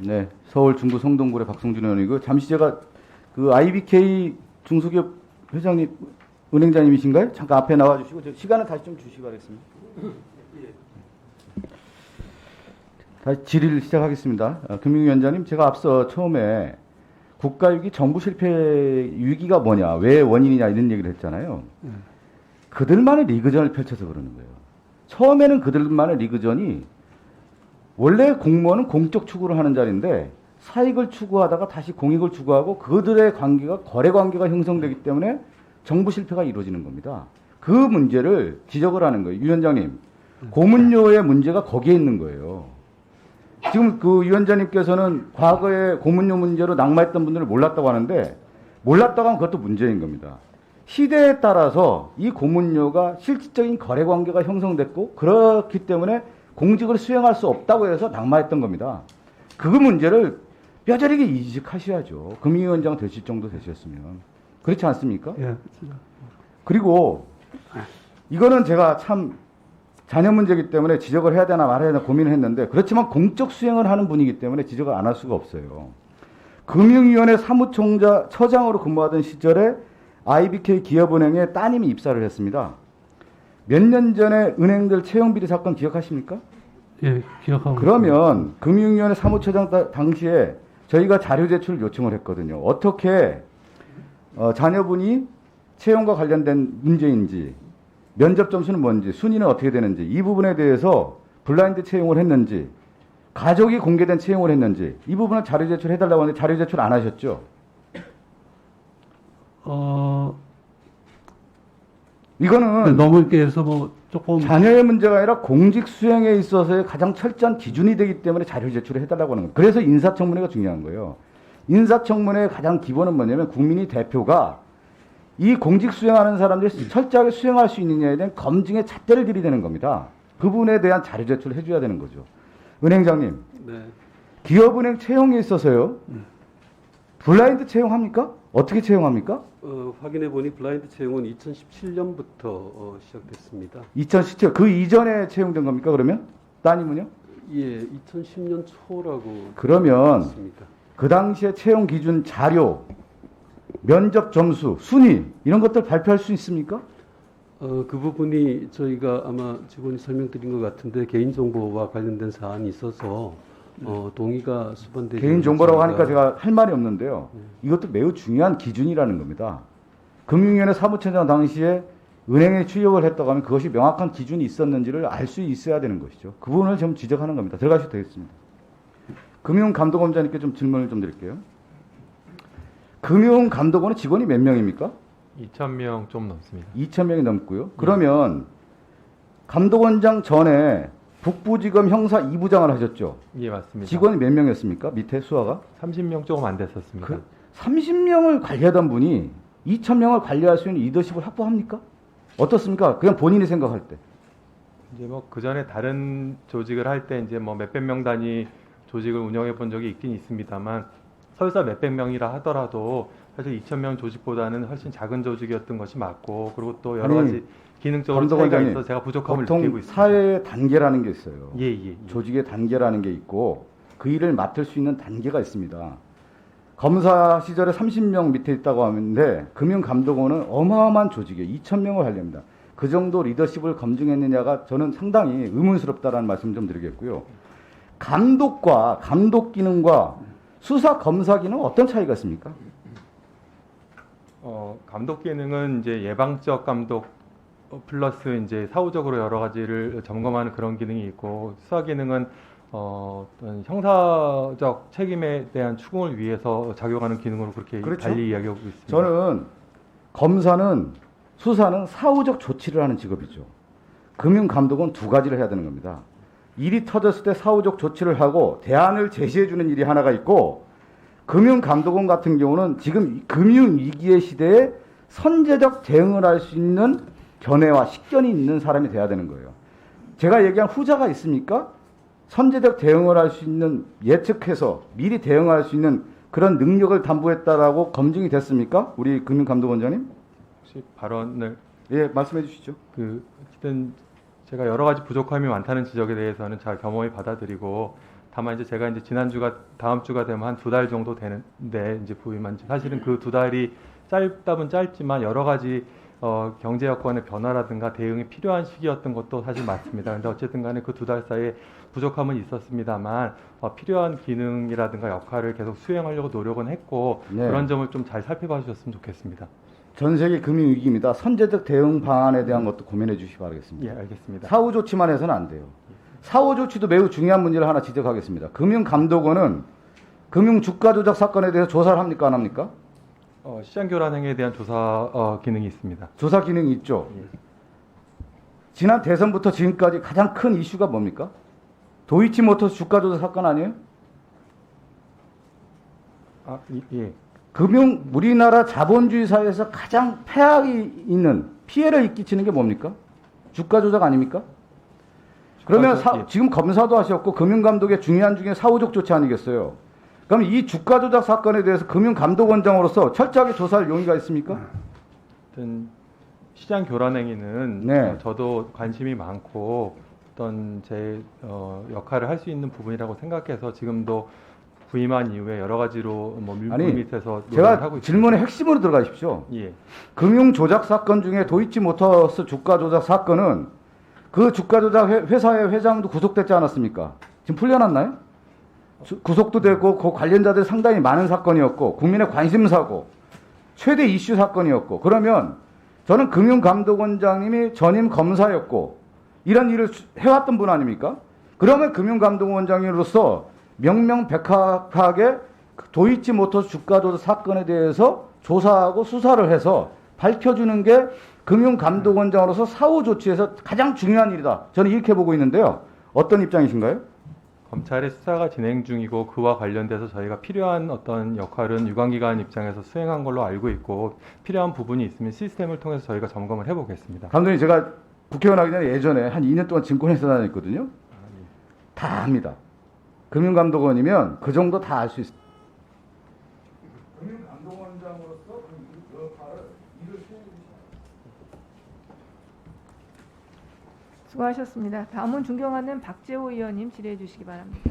네, 서울 중구 성동구의 박성준 의원이고 잠시 제가 그 IBK 중소기업 회장님 은행장님이신가요? 잠깐 앞에 나와주시고 시간을 다시 좀 주시기 바라겠습니다. 다시 질의를 시작하겠습니다. 금융위원장님, 제가 앞서 처음에 국가위기 정부 실패 위기가 뭐냐, 왜 원인이냐 이런 얘기를 했잖아요. 그들만의 리그전을 펼쳐서 그러는 거예요. 처음에는 그들만의 리그전이 원래 공무원은 공적 추구를 하는 자리인데 사익을 추구하다가 다시 공익을 추구하고 그들의 관계가 거래 관계가 형성되기 때문에 정부 실패가 이루어지는 겁니다. 그 문제를 지적을 하는 거예요. 위원장님, 고문료의 문제가 거기에 있는 거예요. 지금 그 위원장님께서는 과거에 고문료 문제로 낙마했던 분들을 몰랐다고 하는데 몰랐다고 하면 그것도 문제인 겁니다. 시대에 따라서 이 고문료가 실질적인 거래 관계가 형성됐고 그렇기 때문에 공직을 수행할 수 없다고 해서 낙마했던 겁니다. 그 문제를 뼈저리게 이직하셔야죠. 금융위원장 되실 정도 되셨으면. 그렇지 않습니까? 예. 그리고 이거는 제가 참 자녀 문제이기 때문에 지적을 해야 되나 말아야 되나 고민을 했는데 그렇지만 공적 수행을 하는 분이기 때문에 지적을 안 할 수가 없어요. 금융위원회 사무처장으로 근무하던 시절에 IBK 기업은행에 따님이 입사를 했습니다. 몇 년 전에 은행들 채용비리 사건 기억하십니까? 예, 기억하고 그러면 금융위원회 사무처장 당시에 저희가 자료 제출을 요청을 했거든요. 어떻게 자녀분이 채용과 관련된 문제인지, 면접 점수는 뭔지, 순위는 어떻게 되는지, 이 부분에 대해서 블라인드 채용을 했는지, 가족이 공개된 채용을 했는지, 이 부분을 자료 제출해달라고 하는데 자료 제출 안 하셨죠? 이거는 너무 이렇게 해서 뭐 조금 자녀의 문제가 아니라 공직 수행에 있어서의 가장 철저한 기준이 되기 때문에 자료 제출을 해달라고 하는 거예요. 그래서 인사청문회가 중요한 거예요. 인사청문회의 가장 기본은 뭐냐면 국민이 대표가 이 공직 수행하는 사람들이 철저하게 수행할 수 있느냐에 대한 검증에 잣대를 들이대는 겁니다. 그 부분에 대한 자료 제출을 해줘야 되는 거죠. 은행장님, 네. 기업은행 채용에 있어서요. 블라인드 채용합니까? 어떻게 채용합니까? 확인해 보니 블라인드 채용은 2017년부터 시작됐습니다. 2017, 그 이전에 채용된 겁니까, 그러면? 따님은요? 예, 2010년 초라고 그러면 있습니다. 그 당시에 채용 기준 자료, 면접 점수, 순위 이런 것들 발표할 수 있습니까? 그 부분이 저희가 아마 직원이 설명드린 것 같은데 개인정보와 관련된 사안이 있어서 동의가 수반되지 개인 정보라고 하니까 제가 할 말이 없는데요. 이것도 매우 중요한 기준이라는 겁니다. 금융위원회 사무처장 당시에 은행에 취업을 했다고 하면 그것이 명확한 기준이 있었는지를 알 수 있어야 되는 것이죠. 그 부분을 좀 지적하는 겁니다. 들어가셔도 되겠습니다. 금융감독원장님께 좀 질문을 좀 드릴게요. 금융감독원의 직원이 몇 명입니까? 2,000명 좀 넘습니다. 2,000명이 넘고요. 그러면 감독원장 전에 북부지검 형사 2부장을 하셨죠? 예, 맞습니다. 직원이 몇 명이었습니까? 밑에 수하가? 30명 조금 안 됐었습니다. 그 30명을 관리하던 분이 2,000명을 관리할 수 있는 리더십을 확보합니까? 어떻습니까? 그냥 본인이 생각할 때. 이제 뭐 그 전에 다른 조직을 할 때 이제 뭐 몇백 명 단위 조직을 운영해 본 적이 있긴 있습니다만 설사 몇백 명이라 하더라도 사실 2,000명 조직보다는 훨씬 작은 조직이었던 것이 맞고 그리고 또 여러 가지 기능적으로 차이가 감독원장님, 있어서 제가 부족함을 보통 느끼고 있습니다. 사회의 단계라는 게 있어요. 예. 조직의 단계라는 게 있고 그 일을 맡을 수 있는 단계가 있습니다. 검사 시절에 30명 밑에 있다고 하는데 금융감독원은 어마어마한 조직이에요. 2,000명을 하려합니다. 그 정도 리더십을 검증했느냐가 저는 상당히 의문스럽다라는 말씀 좀 드리겠고요. 감독과 감독 기능과 수사 검사 기능은 어떤 차이가 있습니까? 감독 기능은 이제 예방적 감독 플러스 이제 사후적으로 여러 가지를 점검하는 그런 기능이 있고 수사 기능은 어떤 형사적 책임에 대한 추궁을 위해서 작용하는 기능으로 그렇게 그렇죠. 달리 이야기하고 있습니다. 저는 검사는 수사는 사후적 조치를 하는 직업이죠. 금융감독은 두 가지를 해야 되는 겁니다. 일이 터졌을 때 사후적 조치를 하고 대안을 제시해 주는 일이 하나가 있고 금융감독원 같은 경우는 지금 금융위기의 시대에 선제적 대응을 할 수 있는 견해와 식견이 있는 사람이 돼야 되는 거예요. 제가 얘기한 후자가 있습니까? 선제적 대응을 할 수 있는 예측해서 미리 대응할 수 있는 그런 능력을 담보했다라고 검증이 됐습니까? 우리 금융감독원장님? 혹시 발언을 예, 말씀해 주시죠. 어쨌든 제가 여러 가지 부족함이 많다는 지적에 대해서는 잘 겸허히 받아들이고 다만 이제 제가 이제 지난주가 다음 주가 되면 한 2달 정도 되는데 이제 부임한 지 사실은 그 2달이 짧다면 짧지만 여러 가지 경제 여건의 변화라든가 대응이 필요한 시기였던 것도 사실 맞습니다. 근데 어쨌든 간에 그 2달 사이에 부족함은 있었습니다만 필요한 기능이라든가 역할을 계속 수행하려고 노력은 했고 네. 그런 점을 좀 잘 살펴봐 주셨으면 좋겠습니다. 전 세계 금융 위기입니다. 선제적 대응 방안에 대한 것도 고민해 주시기 바라겠습니다. 예, 알겠습니다. 사후 조치만 해서는 안 돼요. 사후 조치도 매우 중요한 문제를 하나 지적하겠습니다. 금융감독원은 금융 주가 조작 사건에 대해서 조사를 합니까, 안 합니까? 시장 교란 행위에 대한 조사 기능이 있습니다. 조사 기능이 있죠. 지난 대선부터 지금까지 가장 큰 이슈가 뭡니까? 도이치모터스 주가 조작 사건 아니에요? 예. 우리나라 자본주의 사회에서 가장 폐악이 있는 피해를 끼치는 게 뭡니까? 주가 조작 아닙니까? 그러면 조작, 지금 검사도 하셨고 금융감독의 중요한 중에 사후적 조치 아니겠어요? 그럼 이 주가 조작 사건에 대해서 금융감독원장으로서 철저하게 조사할 용의가 있습니까? 어떤 시장 교란 행위는 네. 저도 관심이 많고 어떤 제 역할을 할 수 있는 부분이라고 생각해서 지금도 부임한 이후에 여러 가지로 뭐 아니, 물밑에서 노력을 제가 하고 있습니다. 질문의 핵심으로 들어가십시오. 예. 금융 조작 사건 중에 도이치모터스 주가 조작 사건은 그 주가 조작 회사의 회장도 구속됐지 않았습니까? 지금 풀려났나요? 구속도 되고 그 관련자들 상당히 많은 사건이었고 국민의 관심사고 최대 이슈 사건이었고 그러면 저는 금융감독원장님이 전임 검사였고 이런 일을 해왔던 분 아닙니까? 그러면 금융감독원장으로서 명명백백하게 도이치모터스 주가 조작 사건에 대해서 조사하고 수사를 해서 밝혀주는 게 금융감독원장으로서 사후 조치에서 가장 중요한 일이다. 저는 이렇게 보고 있는데요. 어떤 입장이신가요? 검찰의 수사가 진행 중이고 그와 관련돼서 저희가 필요한 어떤 역할은 유관기관 입장에서 수행한 걸로 알고 있고 필요한 부분이 있으면 시스템을 통해서 저희가 점검을 해보겠습니다. 감독님 제가 국회의원 하기 전에 예전에 한 2년 동안 증권회사 다녔거든요. 다 압니다. 금융감독원이면 그 정도 다 알 수 있습니다. 금융감독원장으로서 그 역할을 일을 수고하셨습니다. 다음은 존경하는 박재호 의원님 질의해 주시기 바랍니다.